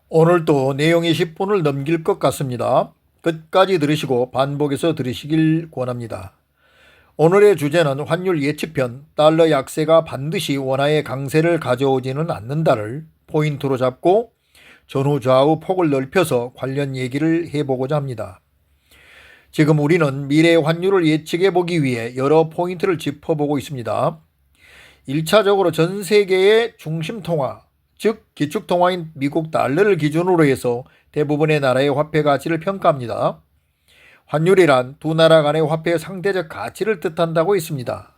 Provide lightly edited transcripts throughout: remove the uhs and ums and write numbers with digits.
오늘도 내용이 10분을 넘길 것 같습니다. 끝까지 들으시고 반복해서 들으시길 권합니다. 오늘의 주제는 환율 예측편, 달러 약세가 반드시 원화의 강세를 가져오지는 않는다를 포인트로 잡고 전후 좌우 폭을 넓혀서 관련 얘기를 해보고자 합니다. 지금 우리는 미래의 환율을 예측해 보기 위해 여러 포인트를 짚어보고 있습니다. 1차적으로 전 세계의 중심 통화, 즉 기축 통화인 미국 달러를 기준으로 해서 대부분의 나라의 화폐 가치를 평가합니다. 환율이란 두 나라 간의 화폐의 상대적 가치를 뜻한다고 했습니다.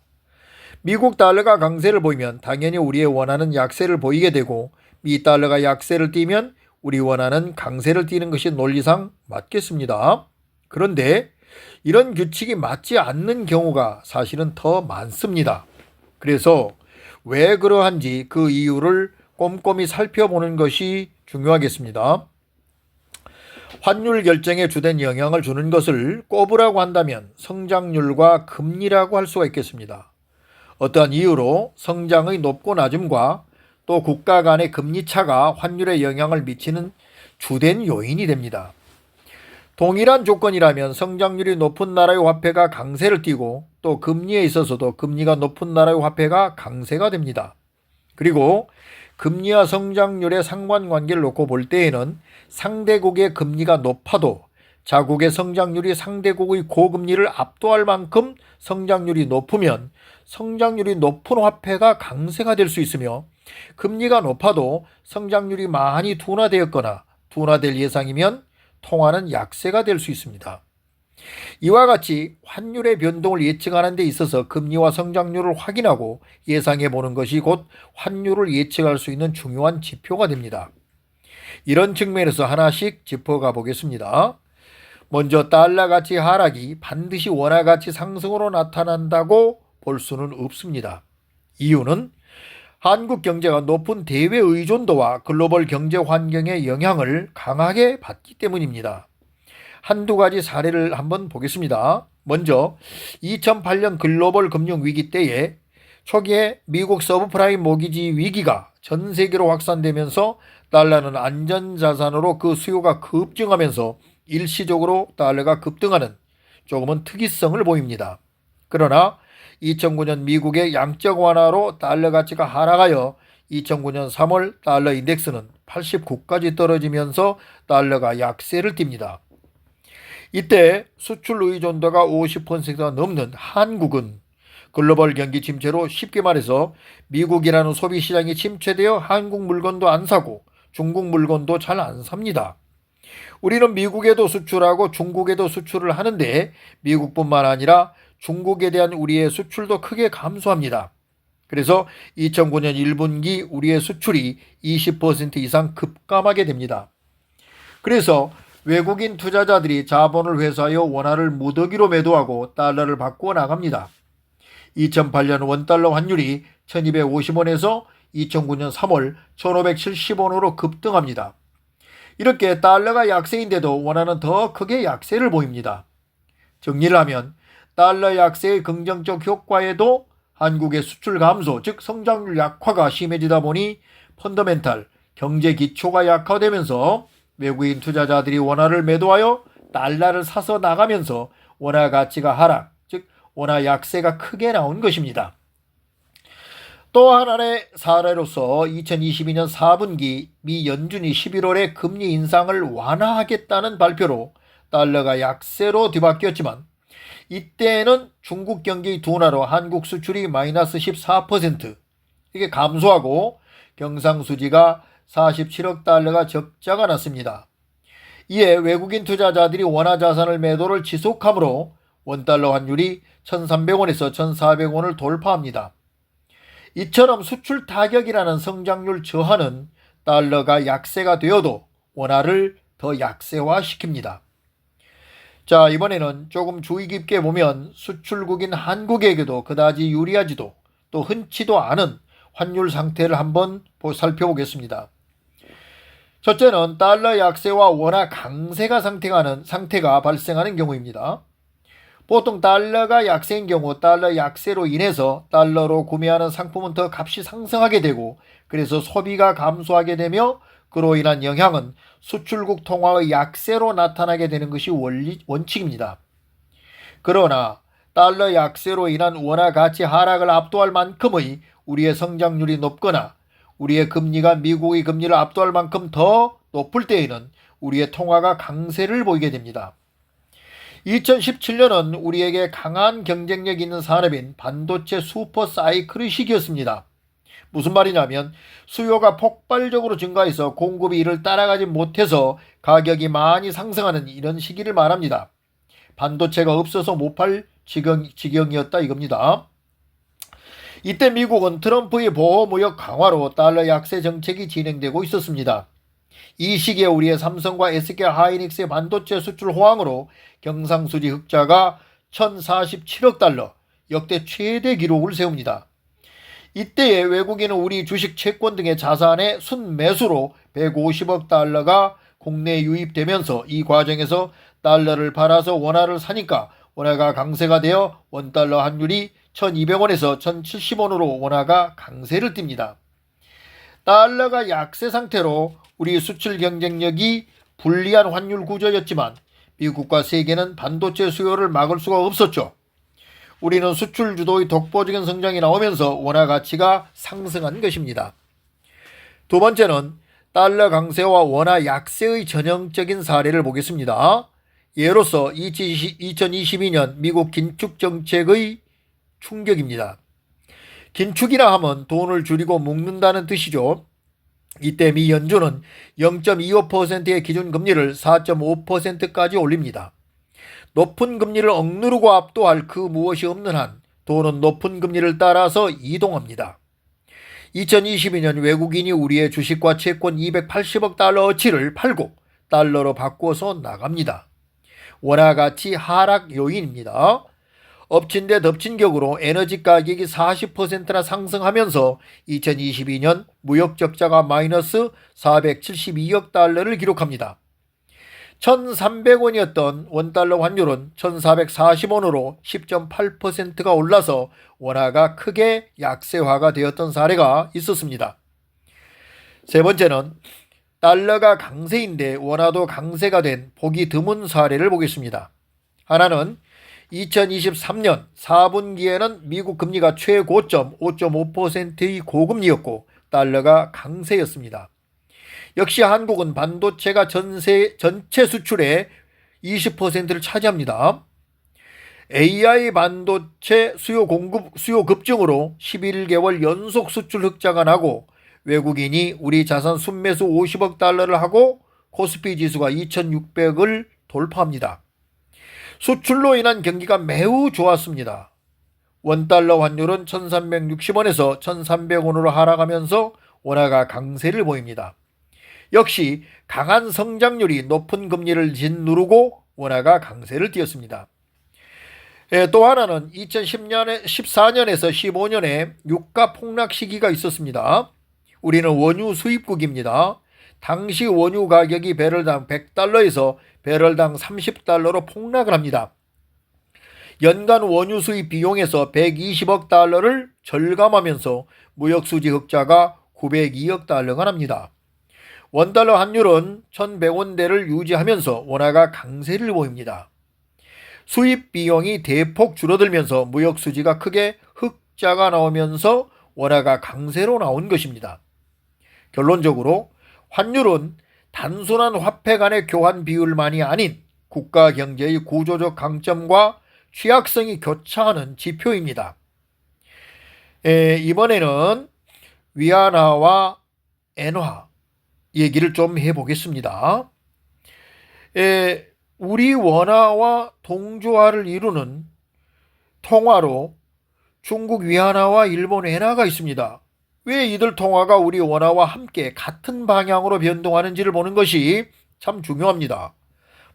미국 달러가 강세를 보이면 당연히 우리의 원화는 약세를 보이게 되고 미 달러가 약세를 띠면 우리 원화는 강세를 띠는 것이 논리상 맞겠습니다. 그런데 이런 규칙이 맞지 않는 경우가 사실은 더 많습니다. 그래서 왜 그러한지 그 이유를 꼼꼼히 살펴보는 것이 중요하겠습니다. 환율 결정에 주된 영향을 주는 것을 꼽으라고 한다면 성장률과 금리라고 할 수가 있겠습니다. 어떠한 이유로 성장의 높고 낮음과 또 국가 간의 금리 차가 환율에 영향을 미치는 주된 요인이 됩니다. 동일한 조건이라면 성장률이 높은 나라의 화폐가 강세를 띠고 또 금리에 있어서도 금리가 높은 나라의 화폐가 강세가 됩니다. 그리고 금리와 성장률의 상관관계를 놓고 볼 때에는 상대국의 금리가 높아도 자국의 성장률이 상대국의 고금리를 압도할 만큼 성장률이 높으면 성장률이 높은 화폐가 강세가 될 수 있으며 금리가 높아도 성장률이 많이 둔화되었거나 둔화될 예상이면 통화는 약세가 될 수 있습니다. 이와 같이 환율의 변동을 예측하는 데 있어서 금리와 성장률을 확인하고 예상해 보는 것이 곧 환율을 예측할 수 있는 중요한 지표가 됩니다. 이런 측면에서 하나씩 짚어가 보겠습니다. 먼저 달러 가치 하락이 반드시 원화 가치 상승으로 나타난다고 볼 수는 없습니다. 이유는 한국 경제가 높은 대외 의존도와 글로벌 경제 환경의 영향을 강하게 받기 때문입니다. 한두 가지 사례를 한번 보겠습니다. 먼저 2008년 글로벌 금융위기 때에 초기에 미국 서브프라임 모기지 위기가 전 세계로 확산되면서 달러는 안전자산으로 그 수요가 급증하면서 일시적으로 달러가 급등하는 조금은 특이성을 보입니다. 그러나 2009년 미국의 양적 완화로 달러 가치가 하락하여 2009년 3월 달러 인덱스는 89까지 떨어지면서 달러가 약세를 띱니다. 이때 수출 의존도가 50%가 넘는 한국은 글로벌 경기 침체로 쉽게 말해서 미국이라는 소비시장이 침체되어 한국 물건도 안 사고 중국 물건도 잘 안 삽니다. 우리는 미국에도 수출하고 중국에도 수출을 하는데 미국뿐만 아니라 중국에 대한 우리의 수출도 크게 감소합니다. 그래서 2009년 1분기 우리의 수출이 20% 이상 급감하게 됩니다. 그래서 외국인 투자자들이 자본을 회수하여 원화를 무더기로 매도하고 달러를 바꾸어 나갑니다. 2008년 원달러 환율이 1250원에서 2009년 3월 1570원으로 급등합니다. 이렇게 달러가 약세인데도 원화는 더 크게 약세를 보입니다. 정리를 하면 달러 약세의 긍정적 효과에도 한국의 수출 감소, 즉 성장률 약화가 심해지다 보니 펀더멘탈, 경제 기초가 약화되면서 외국인 투자자들이 원화를 매도하여 달러를 사서 나가면서 원화 가치가 하락, 즉 원화 약세가 크게 나온 것입니다. 또 하나의 사례로서 2022년 4분기 미 연준이 11월에 금리 인상을 완화하겠다는 발표로 달러가 약세로 뒤바뀌었지만 이때는 중국 경기 둔화로 한국 수출이 마이너스 14% 이게 감소하고 경상수지가 47억 달러가 적자가 났습니다. 이에 외국인 투자자들이 원화 자산을 매도를 지속하므로 원달러 환율이 1,300원에서 1,400원을 돌파합니다. 이처럼 수출 타격이라는 성장률 저하는 달러가 약세가 되어도 원화를 더 약세화시킵니다. 자, 이번에는 조금 주의 깊게 보면 수출국인 한국에게도 그다지 유리하지도 또 흔치도 않은 환율 상태를 한번 살펴보겠습니다. 첫째는 달러 약세와 원화 강세가 상태가 발생하는 경우입니다. 보통 달러가 약세인 경우 달러 약세로 인해서 달러로 구매하는 상품은 더 값이 상승하게 되고 그래서 소비가 감소하게 되며 그로 인한 영향은 수출국 통화의 약세로 나타나게 되는 것이 원칙입니다. 그러나 달러 약세로 인한 원화 가치 하락을 압도할 만큼의 우리의 성장률이 높거나 우리의 금리가 미국의 금리를 압도할 만큼 더 높을 때에는 우리의 통화가 강세를 보이게 됩니다. 2017년은 우리에게 강한 경쟁력 있는 산업인 반도체 슈퍼 사이클의 시기였습니다. 무슨 말이냐면 수요가 폭발적으로 증가해서 공급이 이를 따라가지 못해서 가격이 많이 상승하는 이런 시기를 말합니다. 반도체가 없어서 못 팔 지경이었다 이겁니다. 이때 미국은 트럼프의 보호무역 강화로 달러 약세 정책이 진행되고 있었습니다. 이 시기에 우리의 삼성과 SK 하이닉스의 반도체 수출 호황으로 경상수지 흑자가 1047억 달러, 역대 최대 기록을 세웁니다. 이때에 외국인은 우리 주식 채권 등의 자산의 순매수로 150억 달러가 국내에 유입되면서 이 과정에서 달러를 팔아서 원화를 사니까 원화가 강세가 되어 원달러 환율이 1200원에서 1070원으로 원화가 강세를 띱니다. 달러가 약세 상태로 우리 수출 경쟁력이 불리한 환율 구조였지만 미국과 세계는 반도체 수요를 막을 수가 없었죠. 우리는 수출 주도의 독보적인 성장이 나오면서 원화 가치가 상승한 것입니다. 두 번째는 달러 강세와 원화 약세의 전형적인 사례를 보겠습니다. 예로서 2022년 미국 긴축 정책의 충격입니다. 긴축이라 하면 돈을 줄이고 묶는다는 뜻이죠. 이때 미 연준은 0.25%의 기준금리를 4.5%까지 올립니다. 높은 금리를 억누르고 압도할 그 무엇이 없는 한 돈은 높은 금리를 따라서 이동합니다. 2022년 외국인이 우리의 주식과 채권 280억 달러어치를 팔고 달러로 바꿔서 나갑니다. 원화 가치 하락 요인입니다. 엎친 데 덮친 격으로 에너지 가격이 40%나 상승하면서 2022년 무역 적자가 마이너스 472억 달러를 기록합니다. 1,300원이었던 원달러 환율은 1,440원으로 10.8%가 올라서 원화가 크게 약세화가 되었던 사례가 있었습니다. 세 번째는 달러가 강세인데 원화도 강세가 된 보기 드문 사례를 보겠습니다. 하나는 2023년 4분기에는 미국 금리가 최고점 5.5%의 고금리였고 달러가 강세였습니다. 역시 한국은 반도체가 전체 수출의 20%를 차지합니다. AI 반도체 수요 급증으로 11개월 연속 수출 흑자가 나고 외국인이 우리 자산 순매수 50억 달러를 하고 코스피 지수가 2600을 돌파합니다. 수출로 인한 경기가 매우 좋았습니다. 원달러 환율은 1360원에서 1300원으로 하락하면서 원화가 강세를 보입니다. 역시 강한 성장률이 높은 금리를 짓누르고 원화가 강세를 띄었습니다. 또 하나는 2014년에서 15년에 유가 폭락 시기가 있었습니다. 우리는 원유 수입국입니다. 당시 원유 가격이 배럴당 100달러에서 배럴당 30달러로 폭락을 합니다. 연간 원유 수입 비용에서 120억 달러를 절감하면서 무역수지 흑자가 902억 달러가 납니다. 원달러 환율은 1100원대를 유지하면서 원화가 강세를 보입니다. 수입 비용이 대폭 줄어들면서 무역수지가 크게 흑자가 나오면서 원화가 강세로 나온 것입니다. 결론적으로 환율은 단순한 화폐 간의 교환 비율만이 아닌 국가 경제의 구조적 강점과 취약성이 교차하는 지표입니다. 이번에는 위안화와 엔화 얘기를 좀 해보겠습니다. 우리 원화와 동조화를 이루는 통화로 중국 위안화와 일본 엔화가 있습니다. 왜 이들 통화가 우리 원화와 함께 같은 방향으로 변동하는지를 보는 것이 참 중요합니다.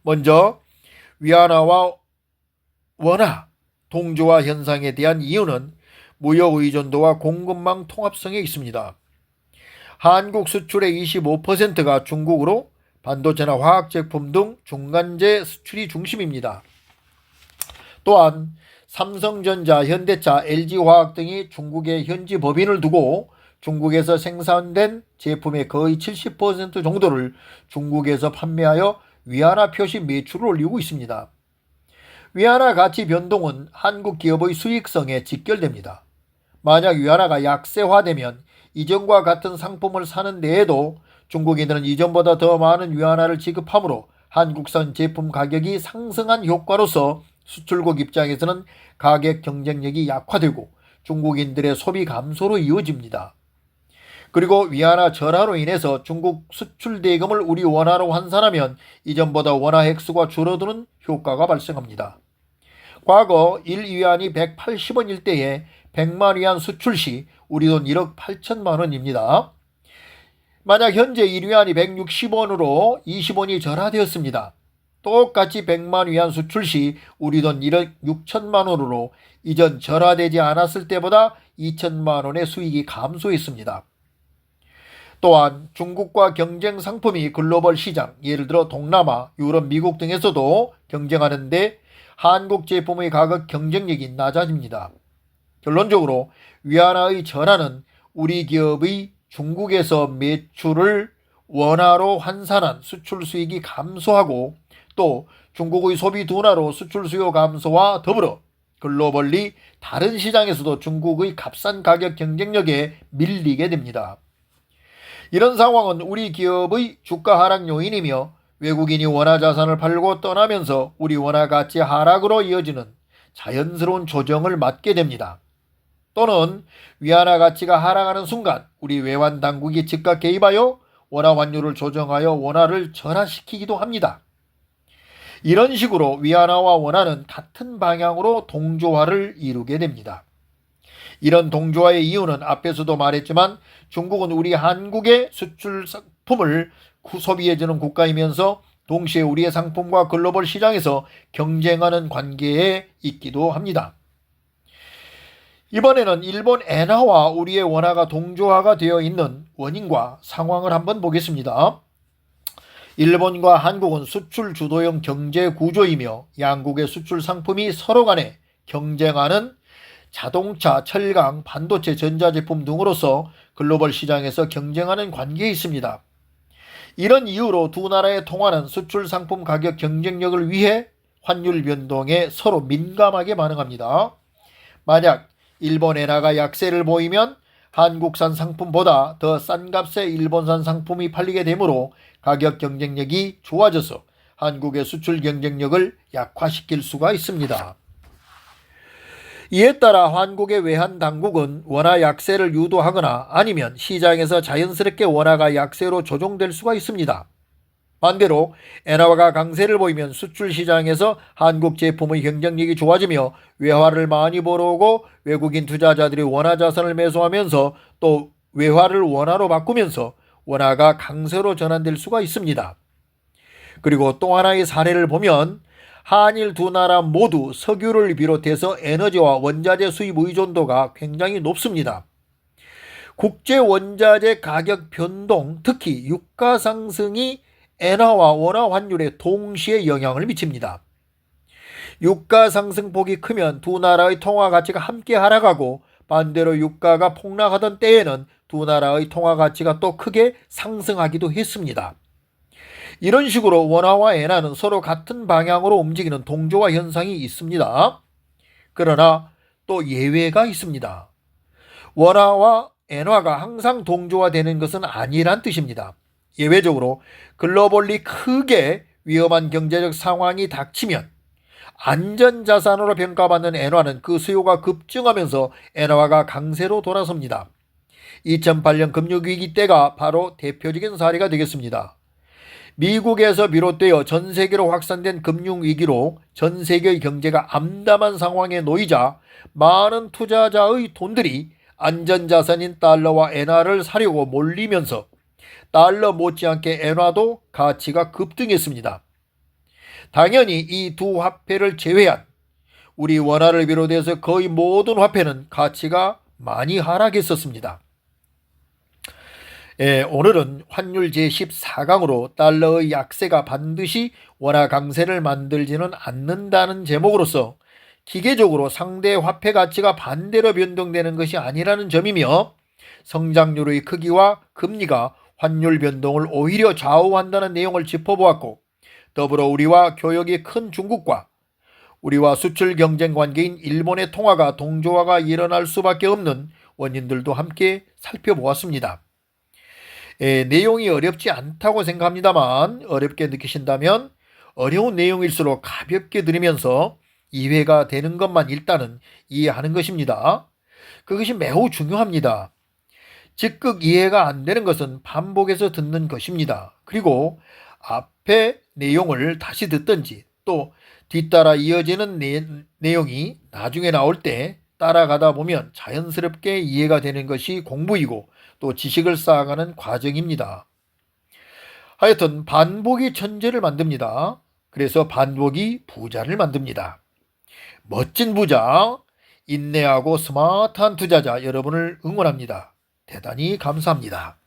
먼저 위안화와 원화 동조화 현상에 대한 이유는 무역 의존도와 공급망 통합성에 있습니다. 한국 수출의 25%가 중국으로 반도체나 화학제품 등 중간재 수출이 중심입니다. 또한 삼성전자, 현대차, LG화학 등이 중국에 현지 법인을 두고 중국에서 생산된 제품의 거의 70% 정도를 중국에서 판매하여 위안화 표시 매출을 올리고 있습니다. 위안화 가치 변동은 한국 기업의 수익성에 직결됩니다. 만약 위안화가 약세화되면 이전과 같은 상품을 사는 데에도 중국인들은 이전보다 더 많은 위안화를 지급하므로 한국산 제품 가격이 상승한 효과로서 수출국 입장에서는 가격 경쟁력이 약화되고 중국인들의 소비 감소로 이어집니다. 그리고 위안화 절하로 인해서 중국 수출 대금을 우리 원화로 환산하면 이전보다 원화 액수가 줄어드는 효과가 발생합니다. 과거 1위안이 180원일 때에 100만 위안 수출 시 우리 돈 1억 8천만 원입니다. 만약 현재 1위안이 160원으로 20원이 절하되었습니다. 똑같이 100만 위안 수출 시 우리 돈 1억 6천만 원으로 이전 절하되지 않았을 때보다 2천만 원의 수익이 감소했습니다. 또한 중국과 경쟁 상품이 글로벌 시장, 예를 들어 동남아, 유럽, 미국 등에서도 경쟁하는데 한국 제품의 가격 경쟁력이 낮아집니다. 결론적으로 위안화의 절하는 우리 기업의 중국에서 매출을 원화로 환산한 수출 수익이 감소하고 또 중국의 소비 둔화로 수출 수요 감소와 더불어 글로벌리 다른 시장에서도 중국의 값싼 가격 경쟁력에 밀리게 됩니다. 이런 상황은 우리 기업의 주가 하락 요인이며 외국인이 원화 자산을 팔고 떠나면서 우리 원화 가치 하락으로 이어지는 자연스러운 조정을 맞게 됩니다. 또는 위안화 가치가 하락하는 순간 우리 외환 당국이 즉각 개입하여 원화 환율을 조정하여 원화를 절하시키기도 합니다. 이런 식으로 위안화와 원화는 같은 방향으로 동조화를 이루게 됩니다. 이런 동조화의 이유는 앞에서도 말했지만 중국은 우리 한국의 수출 상품을 소비해주는 국가이면서 동시에 우리의 상품과 글로벌 시장에서 경쟁하는 관계에 있기도 합니다. 이번에는 일본 엔화와 우리의 원화가 동조화가 되어 있는 원인과 상황을 한번 보겠습니다. 일본과 한국은 수출 주도형 경제 구조이며 양국의 수출 상품이 서로 간에 경쟁하는 자동차, 철강, 반도체, 전자제품 등으로서 글로벌 시장에서 경쟁하는 관계에 있습니다. 이런 이유로 두 나라의 통화는 수출 상품 가격 경쟁력을 위해 환율 변동에 서로 민감하게 반응합니다. 만약 일본 엔화가 약세를 보이면 한국산 상품보다 더 싼 값에 일본산 상품이 팔리게 되므로 가격 경쟁력이 좋아져서 한국의 수출 경쟁력을 약화시킬 수가 있습니다. 이에 따라 한국의 외환 당국은 원화 약세를 유도하거나 아니면 시장에서 자연스럽게 원화가 약세로 조정될 수가 있습니다. 반대로 엔화가 강세를 보이면 수출 시장에서 한국 제품의 경쟁력이 좋아지며 외화를 많이 벌어오고 외국인 투자자들이 원화 자산을 매수하면서 또 외화를 원화로 바꾸면서 원화가 강세로 전환될 수가 있습니다. 그리고 또 하나의 사례를 보면 한일 두 나라 모두 석유를 비롯해서 에너지와 원자재 수입 의존도가 굉장히 높습니다. 국제 원자재 가격 변동, 특히 유가 상승이 엔화와 원화 환율에 동시에 영향을 미칩니다. 유가 상승폭이 크면 두 나라의 통화 가치가 함께 하락하고 반대로 유가가 폭락하던 때에는 두 나라의 통화 가치가 또 크게 상승하기도 했습니다. 이런 식으로 원화와 엔화는 서로 같은 방향으로 움직이는 동조화 현상이 있습니다. 그러나 또 예외가 있습니다. 원화와 엔화가 항상 동조화되는 것은 아니란 뜻입니다. 예외적으로 글로벌리 크게 위험한 경제적 상황이 닥치면 안전자산으로 평가받는 엔화는 그 수요가 급증하면서 엔화가 강세로 돌아섭니다. 2008년 금융위기 때가 바로 대표적인 사례가 되겠습니다. 미국에서 비롯되어 전 세계로 확산된 금융위기로 전 세계의 경제가 암담한 상황에 놓이자 많은 투자자의 돈들이 안전자산인 달러와 엔화를 사려고 몰리면서 달러 못지않게 엔화도 가치가 급등했습니다. 당연히 이 두 화폐를 제외한 우리 원화를 비롯해서 거의 모든 화폐는 가치가 많이 하락했었습니다. 오늘은 환율 제14강으로 달러의 약세가 반드시 원화 강세를 만들지는 않는다는 제목으로서 기계적으로 상대 화폐 가치가 반대로 변동되는 것이 아니라는 점이며 성장률의 크기와 금리가 환율 변동을 오히려 좌우한다는 내용을 짚어보았고, 더불어 우리와 교역이 큰 중국과 우리와 수출 경쟁 관계인 일본의 통화가 동조화가 일어날 수밖에 없는 원인들도 함께 살펴보았습니다. 내용이 어렵지 않다고 생각합니다만, 어렵게 느끼신다면 어려운 내용일수록 가볍게 들으면서 이해가 되는 것만 일단은 이해하는 것입니다. 그것이 매우 중요합니다. 즉각 이해가 안 되는 것은 반복해서 듣는 것입니다. 그리고 앞에 내용을 다시 듣든지 또 뒤따라 이어지는 내용이 나중에 나올 때 따라가다 보면 자연스럽게 이해가 되는 것이 공부이고 또 지식을 쌓아가는 과정입니다. 하여튼 반복이 천재를 만듭니다. 그래서 반복이 부자를 만듭니다. 멋진 부자, 인내하고 스마트한 투자자 여러분을 응원합니다. 대단히 감사합니다.